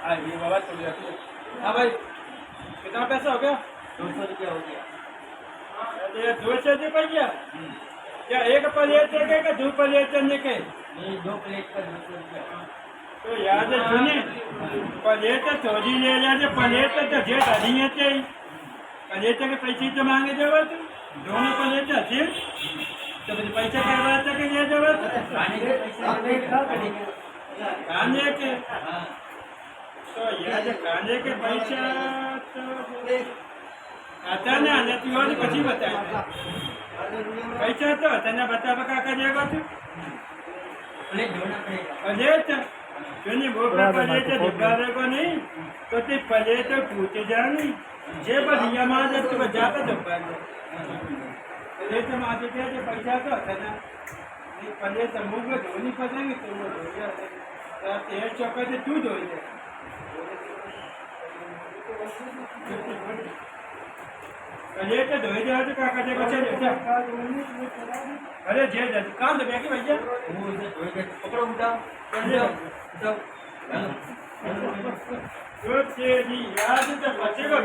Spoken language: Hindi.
हाँ ये बाबा तो लिया। हाँ भाई कितना पैसा हो गया? 200 रुपया हो गया। ये 200 रुपया क्या एक प्लेट के कि 2 प्लेट चने के? नहीं 2 प्लेट का 200 रुपया। तो याद है सुनिए प्लेट चोरी ले जाए प्लेट तो जे डाली है प्लेट के पैसे तो मांगे जरूरत दोनों प्लेट अच्छी तो फिर पैसा करवा के ये जरूरत खाने के पैसे खाने के हाँ तो याद खाने के पैसा तो आता ना आने और પછી बताए पैसा तो तने बता का करेगा तू प्लेट ढोना पड़ेगा। प्लेट सुनिए वो प्लेट दिखावेगा नहीं तो ते प्लेट पूछे जानी जे बढ़िया मां जब तो जाता तो प्लेट मां के जो पैसा तो तने ये प्लेट मुंह में धोनी पड़ेगी तो वो धो गया तो तेल चौका से तू धो दे प्लेट धोई दे तो का करेगा चल अरे जे काम तो बैठी भैया वो इसे धोए के पकड़ो उठाओ उठाओ। तो तेरी याद तो बचेगा